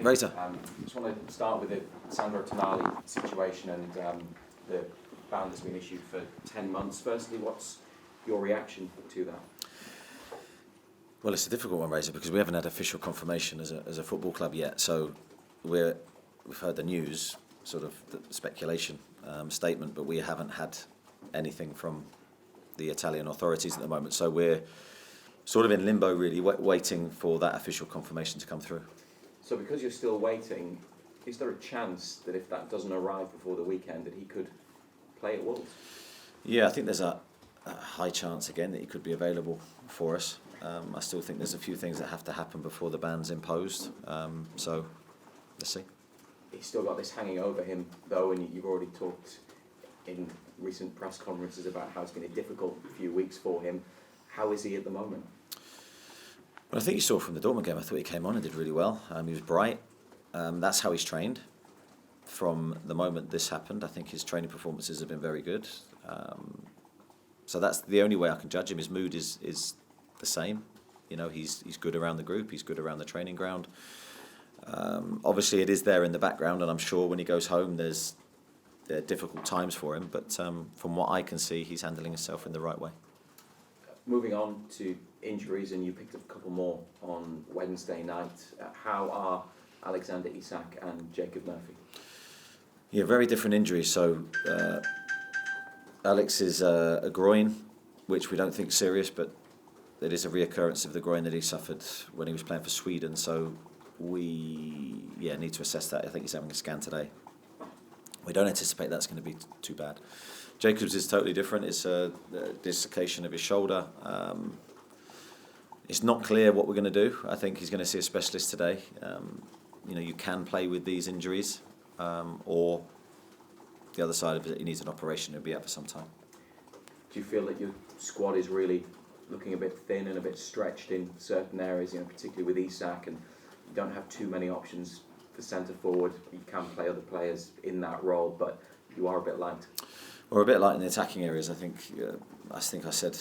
Andy. Razor. Just want to start with the Sandro Tonali situation and the ban that's been issued for 10 months. Firstly, what's your reaction to that? Well, it's a difficult one, Razor, because we haven't had official confirmation as a football club yet. So we've heard the news, sort of the speculation statement, but we haven't had anything from the Italian authorities at the moment. So we're sort of in limbo, really, waiting for that official confirmation to come through. So because you're still waiting, is there a chance that if that doesn't arrive before the weekend that he could play at Wolves? Yeah, I think there's a high chance again that he could be available for us. I still think there's a few things that have to happen before the ban's imposed. So let's see. He's still got this hanging over him, though, and you've already talked in recent press conferences about how it's been a difficult few weeks for him. How is he at the moment? Well, I think you saw from the Dortmund game, I thought he came on and did really well. He was bright. That's how he's trained. From the moment this happened, I think his training performances have been very good. So that's the only way I can judge him. His mood is the same. You know, he's good around the group. He's good around the training ground. Obviously, it is there in the background, and I'm sure when he goes home, there are difficult times for him. But from what I can see, he's handling himself in the right way. Moving on to injuries, and you picked up a couple more on Wednesday night. How are Alexander Isak and Jacob Murphy? Yeah, very different injuries. So Alex is a groin, which we don't think is serious, but it is a reoccurrence of the groin that he suffered when he was playing for Sweden. So we need to assess that. I think he's having a scan today. We don't anticipate that's going to be too bad. Jacob's is totally different. It's a dislocation of his shoulder. It's not clear what we're going to do. I think he's going to see a specialist today. You can play with these injuries, or the other side of it, he needs an operation. He'll be out for some time. Do you feel that your squad is really looking a bit thin and a bit stretched in certain areas, particularly with Isak, and you don't have too many options for centre forward? You can play other players in that role, but you are a bit light. We're a bit light in the attacking areas. I think I said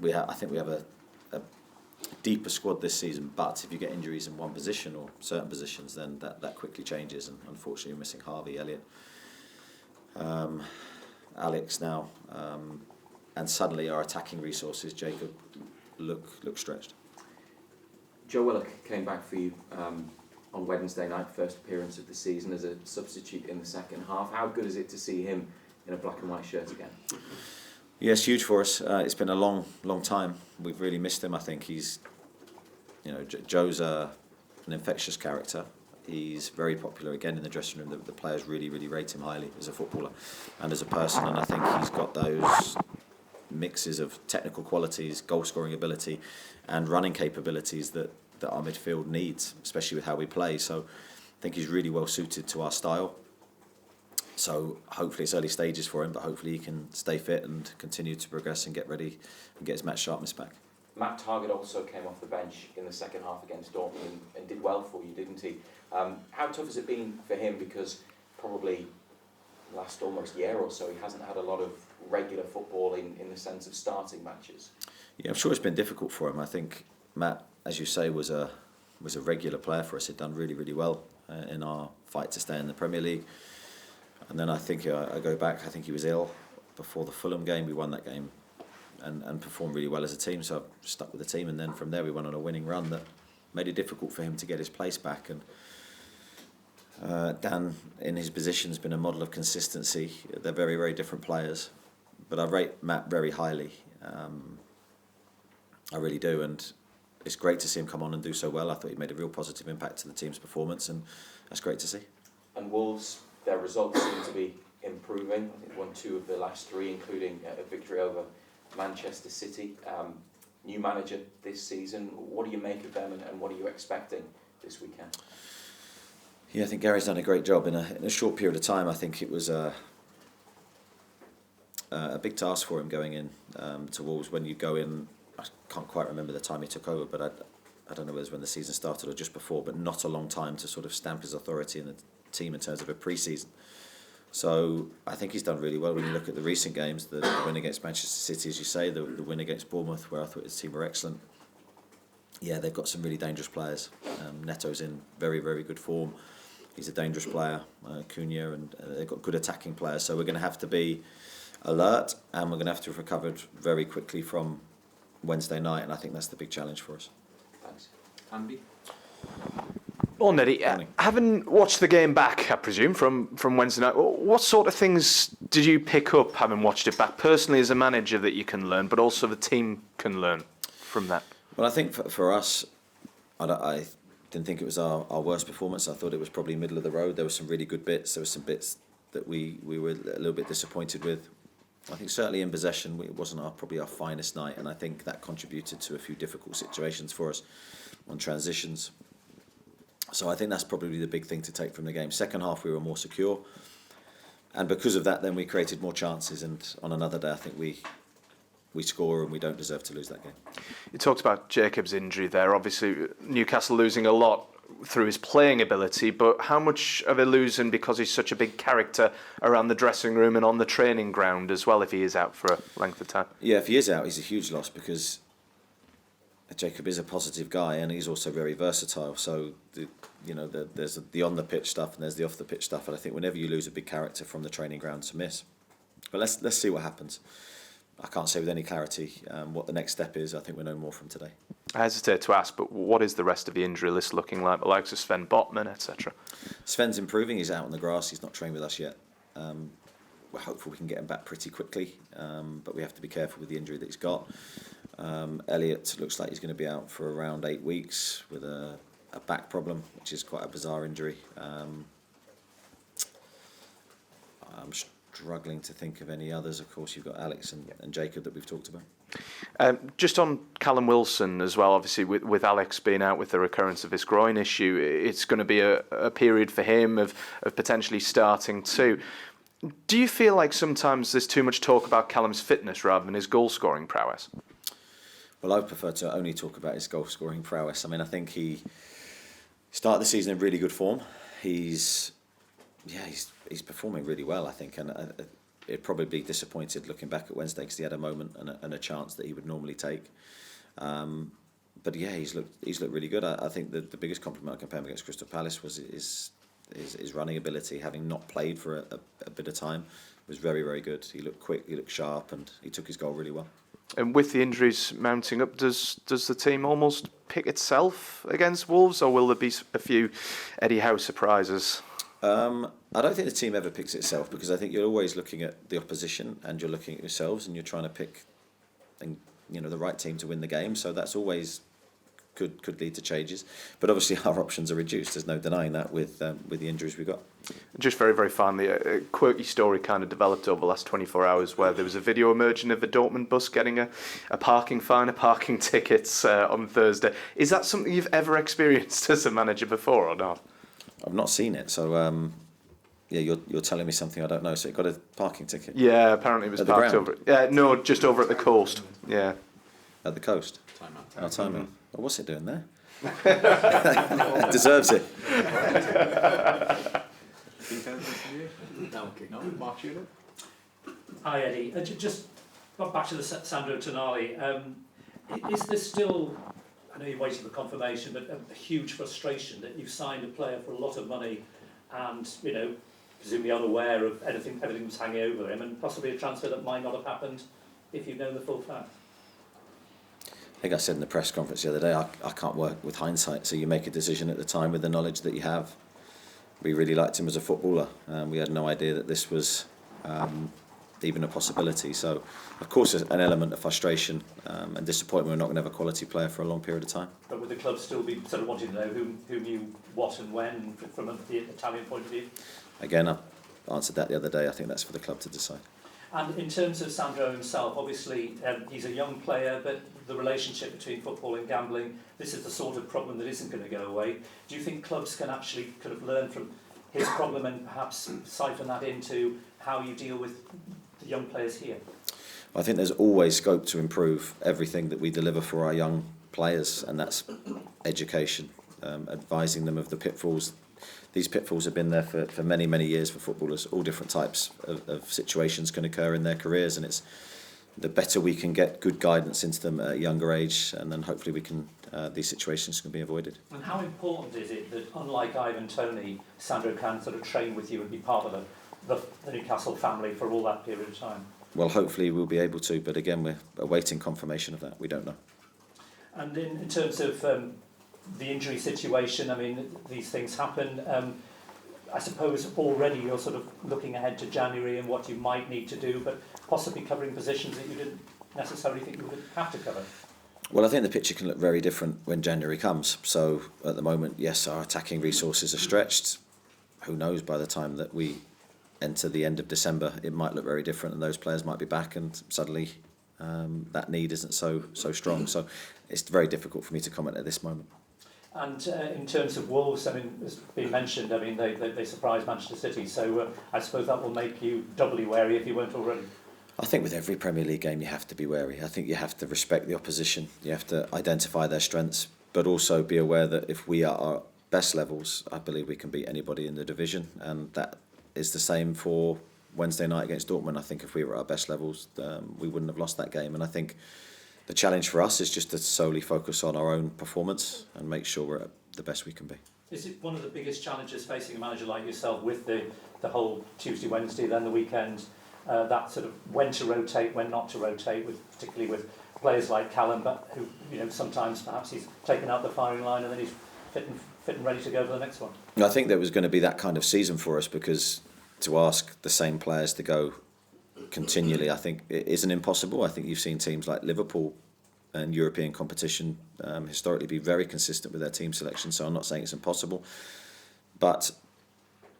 I think we have a deeper squad this season. But if you get injuries in one position or certain positions, then that quickly changes. And unfortunately, we're missing Harvey, Elliott, Alex now, and suddenly our attacking resources, Jacob, look stretched. Joe Willock came back for you on Wednesday night, first appearance of the season as a substitute in the second half. How good is it to see him in a black and white shirt again? Yes, huge for us. It's been a long time. We've really missed him. I think he's, Joe's an infectious character. He's very popular again in the dressing room. The players really rate him highly as a footballer and as a person. And I think he's got those mixes of technical qualities, goal-scoring ability, and running capabilities that our midfield needs, especially with how we play. So I think he's really well suited to our style. So hopefully it's early stages for him, but hopefully he can stay fit and continue to progress and get ready and get his match sharpness back. Matt Targett also came off the bench in the second half against Dortmund and did well for you, didn't he? How tough has it been for him? Because probably last almost year or so he hasn't had a lot of regular football in the sense of starting matches. Yeah, I'm sure it's been difficult for him. I think Matt, as you say, was a regular player for us. He'd done really well in our fight to stay in the Premier League. And then I think I go back, I think he was ill before the Fulham game. We won that game and performed really well as a team. So I stuck with the team. And then from there we went on a winning run that made it difficult for him to get his place back. And Dan, in his position, has been a model of consistency. They're very different players. But I rate Matt very highly. I really do. And it's great to see him come on and do so well. I thought he made a real positive impact to the team's performance. And that's great to see. And Wolves, their results seem to be improving. I think won 2 of the last 3, including a victory over Manchester City. New manager this season. What do you make of them, and what are you expecting this weekend? Yeah, I think Gary's done a great job in a short period of time. I think it was a big task for him going in to Wolves. When you go in, I can't quite remember the time he took over, but I don't know whether it was when the season started or just before, but not a long time to sort of stamp his authority in the team in terms of a pre-season. So I think he's done really well when you look at the recent games, the win against Manchester City, as you say, the win against Bournemouth, where I thought his team were excellent. yeah, they've got some really dangerous players. Neto's in very, very good form. He's a dangerous player, Cunha, and they've got good attacking players. So we're going to have to be alert, and we're going to have to have recovered very quickly from Wednesday night, and I think that's the big challenge for us. Thanks. Andy? Well, Neddy, Morning. having watched the game back, I presume, from Wednesday night, what sort of things did you pick up having watched it back, personally as a manager, that you can learn, but also the team can learn from that? Well, I think for us, I didn't think it was our worst performance. I thought it was probably middle of the road. There were some really good bits. There were some bits that we were a little bit disappointed with. I think certainly in possession, it wasn't probably our finest night, and I think that contributed to a few difficult situations for us on transitions. So I think that's probably the big thing to take from the game. Second half, we were more secure, and because of that, then we created more chances. And on another day, I think we score, and we don't deserve to lose that game. You talked about Jacob's injury there. Obviously, Newcastle losing a lot through his playing ability, but how much are they losing because he's such a big character around the dressing room and on the training ground as well, if he is out for a length of time? Yeah, if he is out, he's a huge loss, because Jacob is a positive guy, and he's also very versatile. So there's the on the pitch stuff and there's the off the pitch stuff, and I think whenever you lose a big character from the training ground, it's a miss. But let's see what happens. I can't say with any clarity what the next step is. I think we'll know more from today. I hesitate to ask, but what is the rest of the injury list looking like? The likes of Sven Botman, etc. Sven's improving. He's out on the grass. He's not trained with us yet. We're hopeful we can get him back pretty quickly, but we have to be careful with the injury that he's got. Elliot looks like he's going to be out for around 8 weeks with a back problem, which is quite a bizarre injury. I'm struggling to think of any others. Of course, you've got Alex and Jacob that we've talked about. Just on Callum Wilson as well, obviously with Alex being out with the recurrence of this groin issue, it's going to be a period for him of potentially starting too. Do you feel like sometimes there's too much talk about Callum's fitness rather than his goal-scoring prowess? Well, I prefer to only talk about his goal-scoring prowess. I mean, I think he started the season in really good form. He's performing really well, I think, and he'd probably be disappointed looking back at Wednesday because he had a moment and a chance that he would normally take. But yeah, he's looked really good. I think the biggest compliment I can pay him against Crystal Palace was his running ability, having not played for a bit of time, was very, very good. He looked quick, he looked sharp, and he took his goal really well. And with the injuries mounting up, does the team almost pick itself against Wolves, or will there be a few Eddie Howe surprises? I don't think the team ever picks itself, because I think you're always looking at the opposition and you're looking at yourselves and you're trying to pick the right team to win the game. So that's always could lead to changes. But obviously our options are reduced. There's no denying that with the injuries we've got. Just very, very finally, a quirky story kind of developed over the last 24 hours where there was a video emerging of the Dortmund bus getting a parking fine, a parking tickets on Thursday. Is that something you've ever experienced as a manager before or not? I've not seen it, so you're telling me something I don't know. So it got a parking ticket? Yeah, apparently it was At the parked ground? over. Yeah, no, just over at the coast. Yeah. At the coast? Time out. Oh, time out. Well, what's it doing there? It deserves it. No, Mark Tudor. Hi Eddie, just back to the Sandro Tonali. Is there still, I know you're waiting for confirmation, but a huge frustration that you've signed a player for a lot of money and, presumably unaware of everything was hanging over him, and possibly a transfer that might not have happened if you'd known the full fact? I think I said in the press conference the other day, I can't work with hindsight, so you make a decision at the time with the knowledge that you have. We really liked him as a footballer. We had no idea that this was even a possibility. So, of course, there's an element of frustration and disappointment. We're not going to have a quality player for a long period of time. But would the club still be sort of wanting to know who knew what and when from the Italian point of view? Again, I answered that the other day. I think that's for the club to decide. And in terms of Sandro himself, obviously he's a young player, but the relationship between football and gambling, this is the sort of problem that isn't going to go away. Do you think clubs can actually kind of learn from his problem and perhaps siphon that into how you deal with the young players here? I think there's always scope to improve everything that we deliver for our young players, and that's education, advising them of the pitfalls. These pitfalls have been there for many, many years for footballers. All different types of situations can occur in their careers, and it's the better we can get good guidance into them at a younger age, and then hopefully we can these situations can be avoided. And how important is it that, unlike Ivan Toney, Sandro can sort of train with you and be part of the Newcastle family for all that period of time? Well, hopefully we'll be able to, but again, we're awaiting confirmation of that. We don't know. And in terms of the injury situation, I mean, these things happen. I suppose already you're sort of looking ahead to January and what you might need to do, but possibly covering positions that you didn't necessarily think you would have to cover. Well, I think the picture can look very different when January comes. So at the moment, yes, our attacking resources are stretched. Who knows, by the time that we enter the end of December, it might look very different and those players might be back and suddenly that need isn't so strong. So it's very difficult for me to comment at this moment. And in terms of Wolves, I mean, as been mentioned, I mean, they surprised Manchester City, so I suppose that will make you doubly wary if you weren't already. I think with every Premier League game you have to be wary. I think you have to respect the opposition, you have to identify their strengths, but also be aware that if we are at our best levels, I believe we can beat anybody in the division, and that is the same for Wednesday night against Dortmund. I think if we were at our best levels, we wouldn't have lost that game, and I think the challenge for us is just to solely focus on our own performance and make sure we're at the best we can be. Is it one of the biggest challenges facing a manager like yourself with the whole Tuesday, Wednesday, then the weekend, that sort of when to rotate, when not to rotate, particularly with players like Callum, but who, you know, sometimes perhaps he's taken out the firing line and then he's fit and ready to go for the next one? I think there was going to be that kind of season for us, because to ask the same players to go continually, I think it isn't impossible. I think you've seen teams like Liverpool and European competition historically be very consistent with their team selection, so I'm not saying it's impossible, but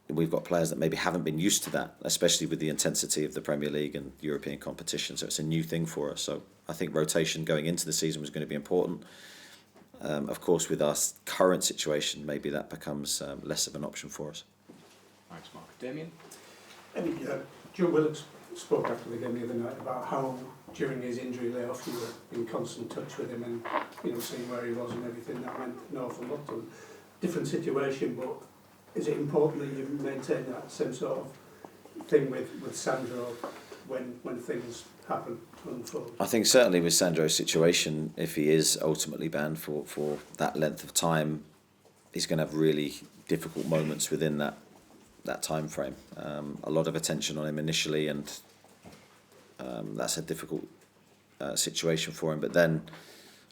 we've got players that maybe haven't been used to that, especially with the intensity of the Premier League and European competition, so it's a new thing for us. So I think rotation going into the season was going to be important. Of course, with our current situation, maybe that becomes less of an option for us. Thanks, Mark. Damien? Joe Willock spoke after the game the other night about how during his injury layoff you were in constant touch with him and, you know, seeing where he was and everything. That meant an awful lot to him. Different situation, but is it important that you maintain that same sort of thing with Sandro when things happen to unfold? I think certainly with Sandro's situation, if he is ultimately banned for that length of time, he's going to have really difficult moments within that time frame. A lot of attention on him initially, and that's a difficult situation for him. But then,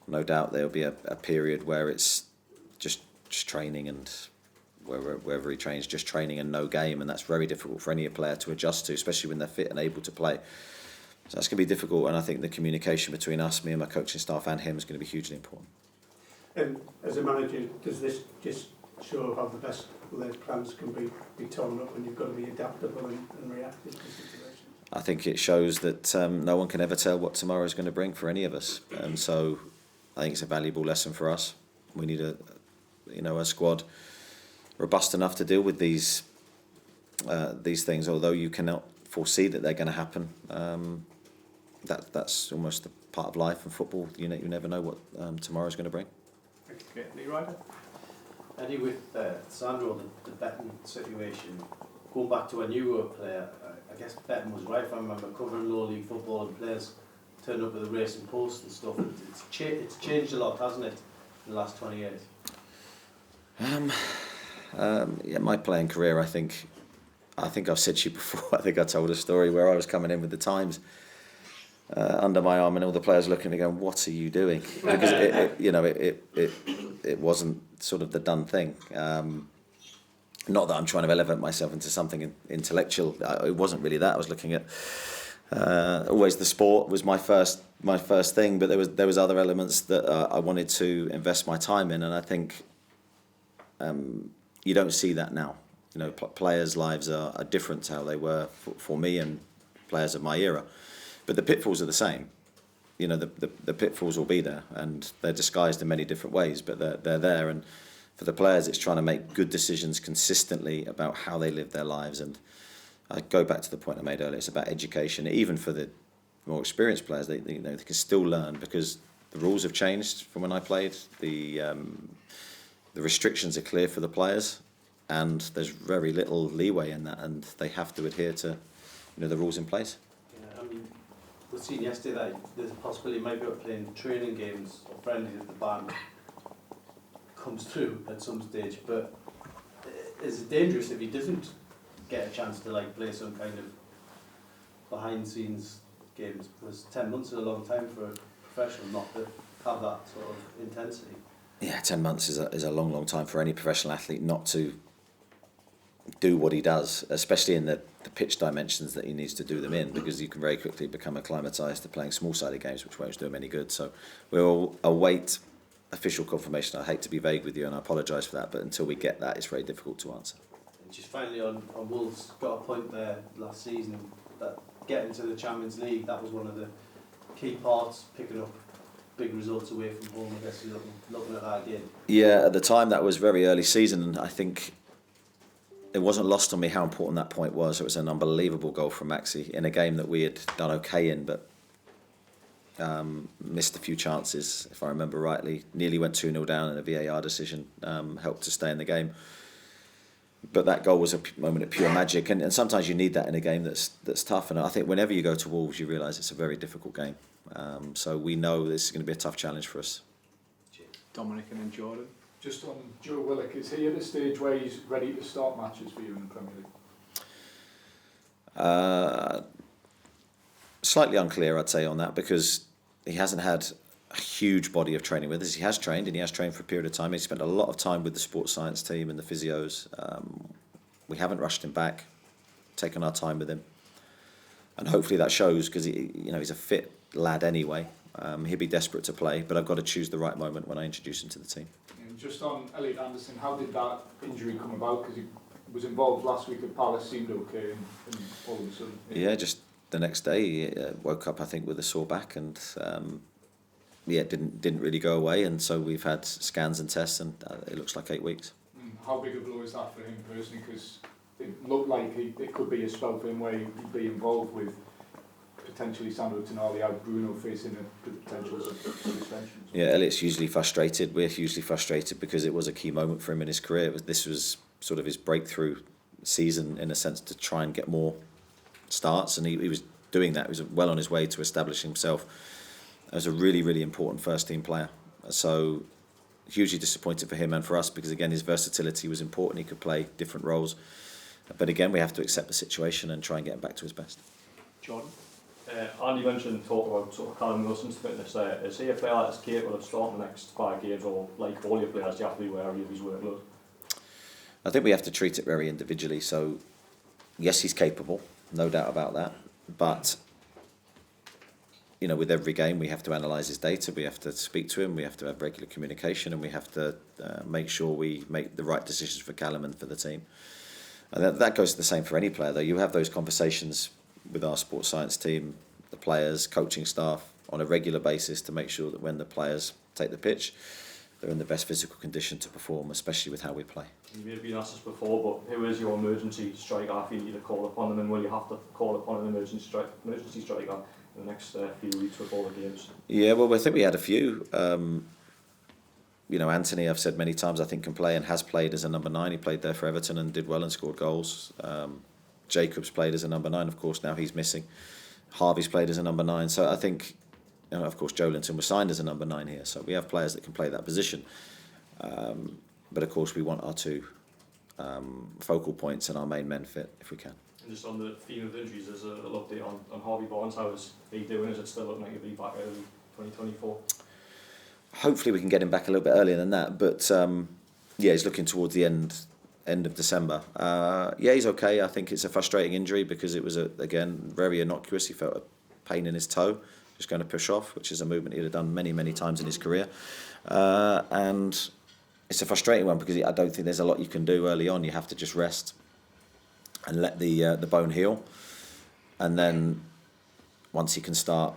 no doubt, there'll be a period where it's just training, and wherever he trains, just training and no game, and that's very difficult for any player to adjust to, especially when they're fit and able to play. So that's going to be difficult, and I think the communication between us, me and my coaching staff, and him is going to be hugely important. And as a manager, does this just show how the best laid plans can be torn up, and you've got to be adaptable and reactive to situations? I think it shows that no one can ever tell what tomorrow is going to bring for any of us, and so I think it's a valuable lesson for us. We need a squad robust enough to deal with these things, although you cannot foresee that they're going to happen. That's almost a part of life and football. You never know what tomorrow's going to bring. Okay, Lee Ryder? Eddie, with Sandro, the betting situation, going back to when you were a player, I guess betting was right. If I remember covering low league football and players turning up with a racing post and stuff, it's changed a lot, hasn't it, in the last 20 years? Yeah, my playing career, I think I've said to you before, I think I told a story where I was coming in with the Times under my arm and all the players looking at me going, what are you doing? Because it wasn't sort of the done thing. Not that I'm trying to elevate myself into something intellectual. It wasn't really that. I was looking at always the sport was my first thing, but there was other elements that I wanted to invest my time in, and I think you don't see that now. You know, players' lives are different to how they were for me and players of my era. But the pitfalls are the same. You know, the pitfalls will be there, and they're disguised in many different ways, but they're there. And for the players, it's trying to make good decisions consistently about how they live their lives. And I go back to the point I made earlier. It's about education. Even for the more experienced players, they can still learn, because the rules have changed from when I played. The restrictions are clear for the players, and there's very little leeway in that, and they have to adhere to the rules in place. Yeah, I mean, we've seen yesterday that there's a possibility maybe of playing training games or friendlies at the band comes through at some stage. But is it dangerous if he doesn't get a chance to like play some kind of behind scenes games? Because 10 months is a long time for a professional not to have that sort of intensity. Yeah, 10 months is a long time for any professional athlete not to do what he does, especially in the pitch dimensions that he needs to do them in, because you can very quickly become acclimatised to playing small-sided games, which won't do him any good. So we'll await official confirmation. I hate to be vague with you, and I apologise for that, but until we get that, it's very difficult to answer. And just finally on Wolves, got a point there last season that getting to the Champions League, that was one of the key parts, picking up big results away from home. I guess you're looking at that again. Yeah, at the time that was very early season, and I think it wasn't lost on me how important that point was. It was an unbelievable goal from Maxi in a game that we had done okay in, but missed a few chances, if I remember rightly. Nearly went 2-0 down, and a VAR decision helped to stay in the game. But that goal was a moment of pure magic, and sometimes you need that in a game that's tough. And I think whenever you go to Wolves, you realise it's a very difficult game. So we know this is going to be a tough challenge for us. Dominic and then Jordan. Just on Joe Willock, is he at a stage where he's ready to start matches for you in the Premier League? Slightly unclear, I'd say, on that, because he hasn't had a huge body of training with us. He has trained, and he has trained for a period of time. He's spent a lot of time with the sports science team and the physios. We haven't rushed him back, taken our time with him, and hopefully that shows, because he's a fit lad anyway. He'll be desperate to play, but I've got to choose the right moment when I introduce him to the team. And just on Elliot Anderson, how did that injury come about? Because he was involved last week at Palace, seemed okay, and all of a sudden... Yeah, just the next day he woke up, I think, with a sore back, and it didn't really go away, and so we've had scans and tests, and it looks like 8 weeks. How big a blow is that for him personally? Because it looked like it could be a spell for him where he'd be involved with potentially Sandro Tonali out, Bruno facing the potential suspension. Yeah, Elliot's hugely frustrated. We're hugely frustrated because it was a key moment for him in his career. This was sort of his breakthrough season, in a sense, to try and get more starts, and he was doing that. He was well on his way to establishing himself as a really, really important first-team player. So hugely disappointed for him and for us, because, again, his versatility was important. He could play different roles. But, again, we have to accept the situation and try and get him back to his best. Jordan. Andy mentioned talk about sort of Callum Wilson's fitness there. Is he a player that's capable of starting the next 5 games, or like all your players, do you have to be wary of his workload? I think we have to treat it very individually. So, yes, he's capable, no doubt about that. But, with every game we have to analyse his data, we have to speak to him, we have to have regular communication, and we have to make sure we make the right decisions for Callum and for the team. And that goes the same for any player, though. You have those conversations with our sports science team, the players, coaching staff, on a regular basis, to make sure that when the players take the pitch, they're in the best physical condition to perform, especially with how we play. You may have been asked this before, but who is your emergency striker if you need to call upon them, and will you have to call upon an emergency striker in the next few weeks with all the games? Yeah, well, I think we had a few. Anthony, I've said many times, I think can play and has played as a number 9. He played there for Everton and did well and scored goals. Jacobs played as a number 9, of course, now he's missing. Harvey's played as a number 9. So I think, of course, Joelinton was signed as a number 9 here. So we have players that can play that position. But of course, we want our 2 focal points and our main men fit if we can. And just on the theme of injuries, there's a little update on Harvey Barnes. How is he doing? Is it still looking like he'll be back early 2024? Hopefully we can get him back a little bit earlier than that. But he's looking towards the end of December. He's okay. I think it's a frustrating injury because it was, again, very innocuous. He felt a pain in his toe, just going to push off, which is a movement he'd have done many, many times in his career. And it's a frustrating one because I don't think there's a lot you can do early on. You have to just rest and let the bone heal. And then once he can start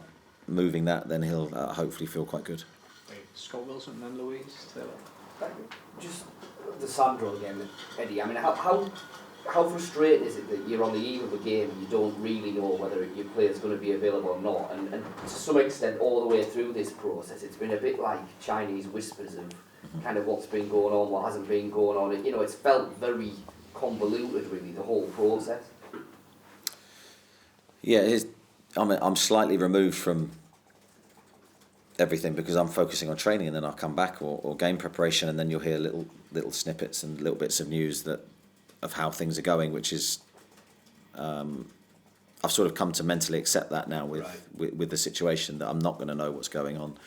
moving that, then he'll hopefully feel quite good. Scott Wilson and then Louise Taylor. Just the Sandro game, Eddie. I mean, how frustrating is it that you're on the eve of a game and you don't really know whether your player's going to be available or not? And to some extent, all the way through this process, it's been a bit like Chinese whispers of kind of what's been going on, what hasn't been going on. It's felt very convoluted, really, the whole process. Yeah, I'm slightly removed from everything, because I'm focusing on training, and then I'll come back or game preparation, and then you'll hear little snippets and little bits of news of how things are going, which is I've sort of come to mentally accept that now with the situation, that I'm not going to know what's going on.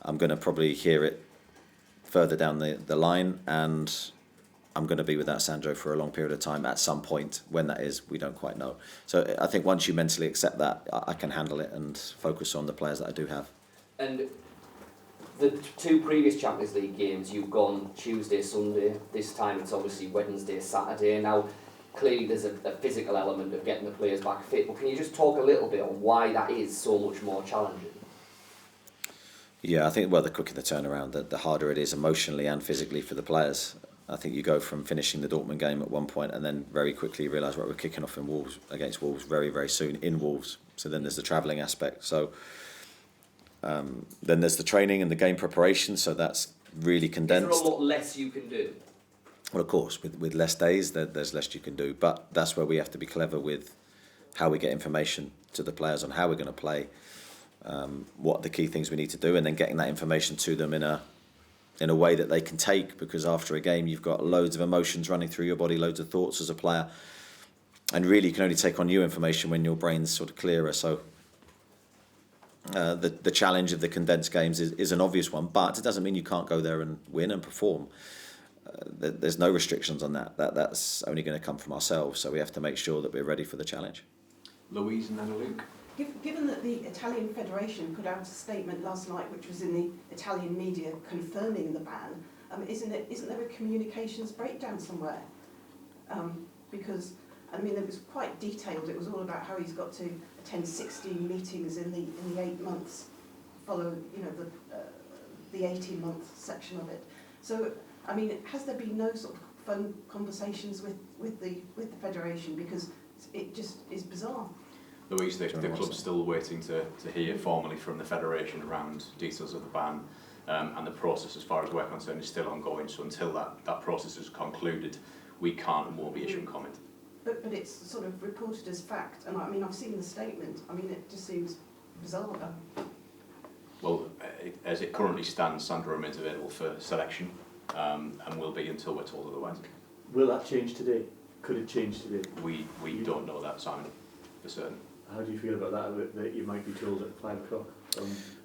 I'm going to probably hear it further down the line, and I'm going to be without Sandro for a long period of time at some point. When that is, we don't quite know. So I think once you mentally accept that, I can handle it and focus on the players that I do have. And the two previous Champions League games, you've gone Tuesday, Sunday. This time it's obviously Wednesday, Saturday. Now, clearly there's a physical element of getting the players back fit, but can you just talk a little bit on why that is so much more challenging? Yeah, I think, the quicker the turnaround, the harder it is emotionally and physically for the players. I think you go from finishing the Dortmund game at one point and then very quickly realise, we're kicking off against Wolves very, very soon, in Wolves. So then there's the travelling aspect. So then there's the training and the game preparation, so that's really condensed. Is there a lot less you can do? Well, of course, with less days, there's less you can do. But that's where we have to be clever with how we get information to the players on how we're going to play, what are the key things we need to do, and then getting that information to them in a way that they can take, because after a game you've got loads of emotions running through your body, loads of thoughts as a player, and really you can only take on new information when your brain's sort of clearer. So the challenge of the condensed games is an obvious one, but it doesn't mean you can't go there and win and perform. There's no restrictions on that. That's only going to come from ourselves, so we have to make sure that we're ready for the challenge. Louise and then Luke. Given that the Italian Federation put out a statement last night, which was in the Italian media confirming the ban, isn't there a communications breakdown somewhere? Because I mean, it was quite detailed. It was all about how he's got to attend 16 meetings in the 8 months, follow the 18-month section of it. So I mean, has there been no sort of phone conversations with the Federation, because it just is bizarre? Louise, the club's still waiting to hear formally from the Federation around details of the ban, and the process, as far as we're concerned, is still ongoing. So until that process is concluded, we can't and won't be issuing comment. But it's sort of reported as fact, and I mean, I've seen the statement. I mean, it just seems bizarre. Well, as it currently stands, Sandro remains available for selection, and will be until we're told otherwise. Will that change today? Could it change today? We don't know that, Simon, for certain. How do you feel about that you might be told at 5 o'clock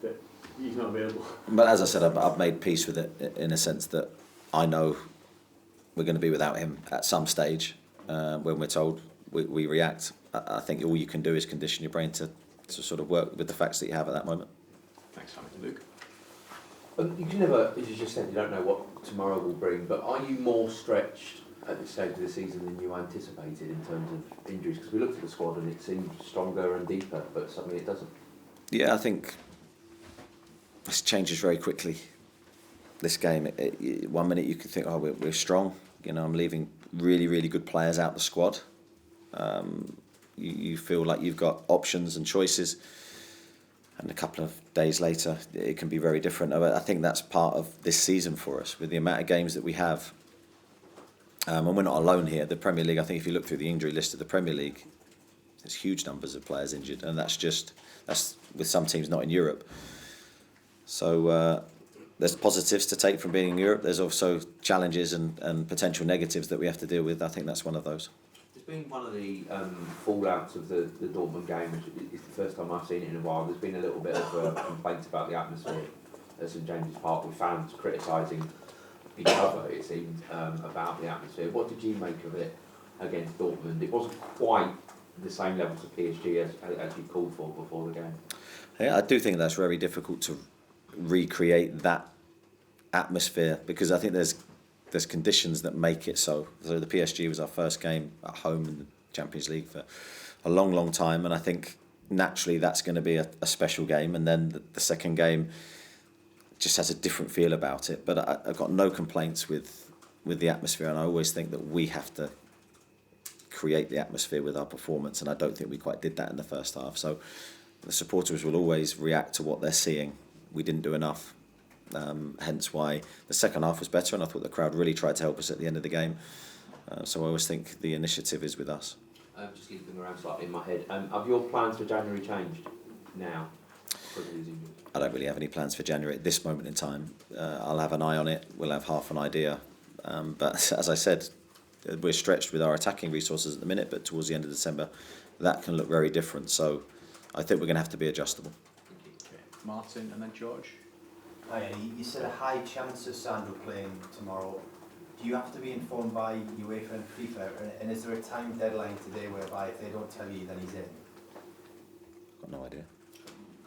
that he's not available? But as I said, I've made peace with it in a sense that I know we're going to be without him at some stage. When we're told, we react. I think all you can do is condition your brain to sort of work with the facts that you have at that moment. Thanks, Simon. Luke? You can never, as you just said, you don't know what tomorrow will bring, but are you more stretched at this stage of the season than you anticipated in terms of injuries? Because we looked at the squad and it seemed stronger and deeper, but suddenly it doesn't. Yeah, I think this changes very quickly, this game. 1 minute you could think, oh, we're strong. I'm leaving really, really good players out the squad. You feel like you've got options and choices. And a couple of days later, it can be very different. I think that's part of this season for us, with the amount of games that we have. And we're not alone here. The Premier League, I think if you look through the injury list of the Premier League, there's huge numbers of players injured. And that's with some teams not in Europe. So there's positives to take from being in Europe. There's also challenges and potential negatives that we have to deal with. I think that's one of those. It's been one of the fallouts of the Dortmund game, which is the first time I've seen it in a while. There's been a little bit of complaints about the atmosphere at St James's Park, with fans criticising each other, it seemed, about the atmosphere. What did you make of it against Dortmund? It wasn't quite the same level to PSG as you called for before the game. Yeah, I do think that's very difficult to recreate that atmosphere, because I think there's conditions that make it so. So the PSG was our first game at home in the Champions League for a long, long time, and I think naturally that's going to be a special game, and then the second game just has a different feel about it. But I've got no complaints with the atmosphere, and I always think that we have to create the atmosphere with our performance, and I don't think we quite did that in the first half. So the supporters will always react to what they're seeing. We didn't do enough, hence why the second half was better, and I thought the crowd really tried to help us at the end of the game. So I always think the initiative is with us. Just keeping around slightly in my head, have your plans for January changed now? I don't really have any plans for January at this moment in time. I'll have an eye on it. We'll have half an idea. But as I said, we're stretched with our attacking resources at the minute, but towards the end of December, that can look very different. So I think we're going to have to be adjustable. Okay. Martin and then George. Hi, you said a high chance of Sandro playing tomorrow. Do you have to be informed by UEFA and FIFA? And is there a time deadline today whereby if they don't tell you, then he's in? I've got no idea.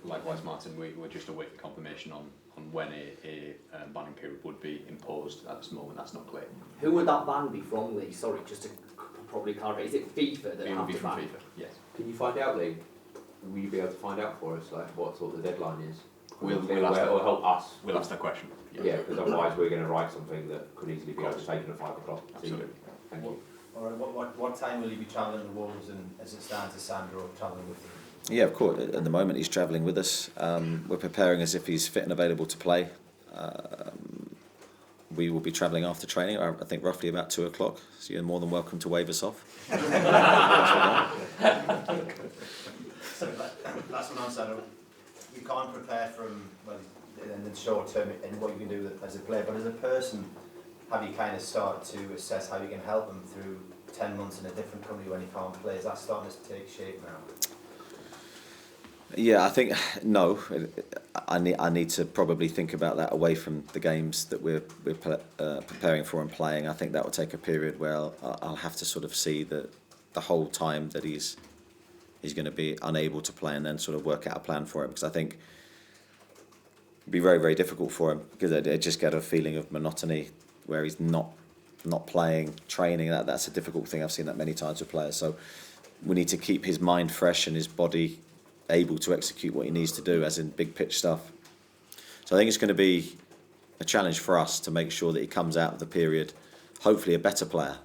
Likewise, Martin, we're just awaiting confirmation on when a banning period would be imposed. At this moment, that's not clear. Who would that ban be from, Lee? Sorry, just to probably clarify. Is it FIFA that It have would be to from ban? FIFA, yes. Can you find out, Lee? Will you be able to find out for us, like what sort of the deadline is? We'll ask that, or help us. We'll ask that question. Yeah, because otherwise we're going to write something that could easily be overtaken at 5 o'clock. Absolutely. Thank you. All right, what time will he be travelling to Wolves, and as it stands, is Sandro travelling with him? Yeah, of course. At the moment, he's travelling with us. We're preparing as if he's fit and available to play. We will be travelling after training, I think roughly about 2 o'clock. So you're more than welcome to wave us off. So last one on Sandro. You can't prepare from, well, in the short term and what you can do as a player, but as a person, have you kind of started to assess how you can help him through 10 months in a different country when he can't play? Is that starting to take shape now? Yeah, I think no. I need to probably think about that away from the games that we're preparing for and playing. I think that will take a period where I'll have to sort of see the whole time that he's going to be unable to play, and then sort of work out a plan for him, because I think it'd be very, very difficult for him, because I just get a feeling of monotony where he's not playing, training. That's a difficult thing. I've seen that many times with players. So we need to keep his mind fresh and his body able to execute what he needs to do, as in big pitch stuff. So I think it's going to be a challenge for us to make sure that he comes out of the period hopefully a better player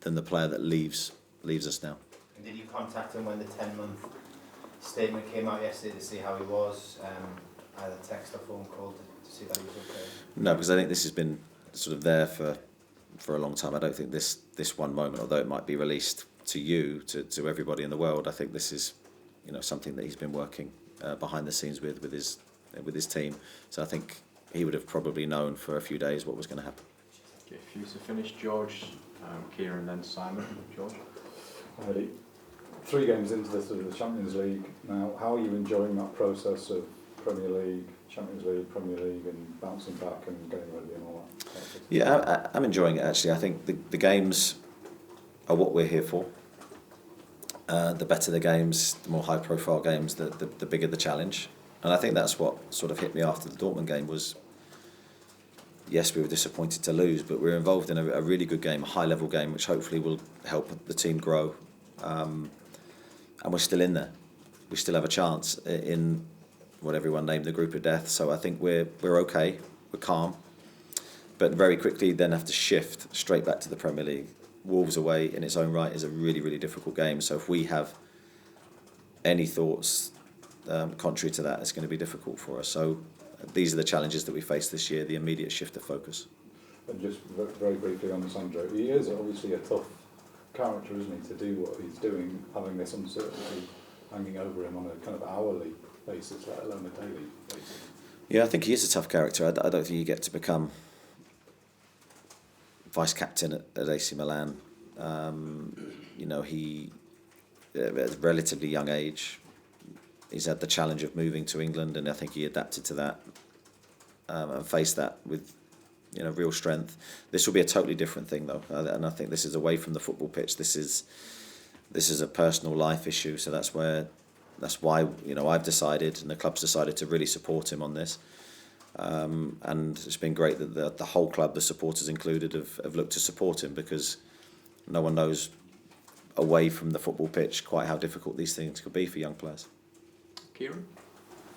than the player that leaves us now. And did you contact him when the 10-month statement came out yesterday to see how he was, either text or phone call to see that he was okay? No, because I think this has been sort of there for a long time. I don't think this one moment, although it might be released to you, to everybody in the world, I think this is something that he's been working behind the scenes with his team. So I think he would have probably known for a few days what was going to happen. Okay, if you to finish, George, Kieran, then Simon. George. Alrighty. 3 games into the Champions League now. How are you enjoying that process of Premier League, Champions League, Premier League, and bouncing back and getting ready and all that? Yeah, I'm enjoying it actually. I think the games are what we're here for. The better the games, the more high-profile games, the bigger the challenge. And I think that's what sort of hit me after the Dortmund game was, yes, we were disappointed to lose, but we're involved in a really good game, a high-level game, which hopefully will help the team grow. And we're still in there. We still have a chance in what everyone named the group of death. So I think we're okay, we're calm. But very quickly then have to shift straight back to the Premier League. Wolves away in its own right is a really, really difficult game. So if we have any thoughts contrary to that, it's going to be difficult for us. So these are the challenges that we face this year, the immediate shift of focus. And just very briefly on Sandro, he is obviously a tough character, isn't he, to do what he's doing, having this uncertainty hanging over him on a kind of hourly basis, let alone a daily basis. Yeah, I think he is a tough character. I don't think you get to become vice captain at AC Milan. He at a relatively young age, he's had the challenge of moving to England, and I think he adapted to that and faced that with real strength. This will be a totally different thing though, and I think this is away from the football pitch. This is a personal life issue, so that's why I've decided, and the club's decided, to really support him on this. And it's been great that the whole club, the supporters included, have looked to support him, because no one knows away from the football pitch quite how difficult these things could be for young players. Kieran?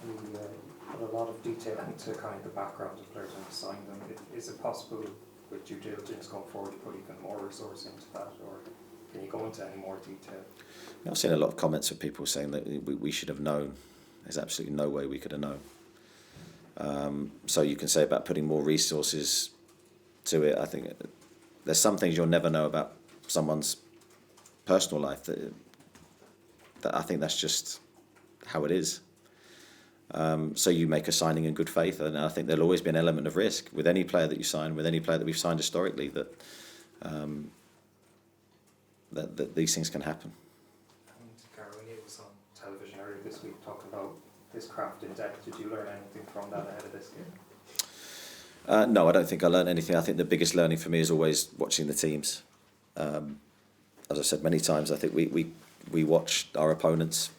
We put a lot of detail into kind of the background of players and assign them. Is it possible with due diligence going forward to put even more resource into that, or can you go into any more detail? I've seen a lot of comments of people saying that we should have known. There's absolutely no way we could have known. So you can say about putting more resources to it. I think there's some things you'll never know about someone's personal life that I think that's just how it is. So you make a signing in good faith, and I think there'll always be an element of risk with any player that you sign, with any player that we've signed historically, that these things can happen. And Gary was on television earlier this week talking about his craft in depth. Did you learn anything from that ahead of this game? No, I don't think I learned anything. I think the biggest learning for me is always watching the teams. As I've said many times, I think we watch our opponents,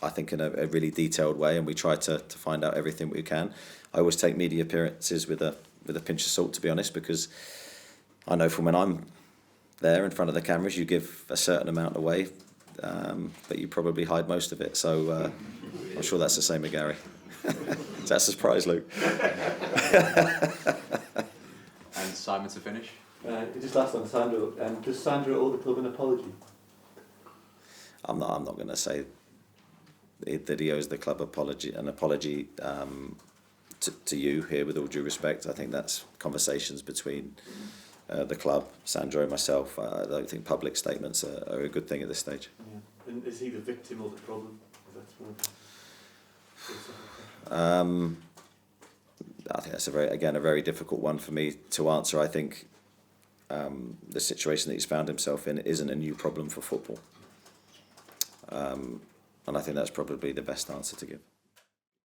I think, in a really detailed way, and we try to find out everything we can. I always take media appearances with a pinch of salt, to be honest, because I know from when I'm there in front of the cameras, you give a certain amount away, but you probably hide most of it. So I'm sure that's the same with Gary. Is that a surprise, Luke? And Simon to finish. Just last on Sandro. Does Sandro owe the club an apology? I'm not going to say that he owes the club an apology to you here, with all due respect. I think that's conversations between the club, Sandro and myself. I don't think public statements are a good thing at this stage. Yeah. And is he the victim of the problem? I think that's a very difficult one for me to answer. I think the situation that he's found himself in isn't a new problem for football. And I think that's probably the best answer to give.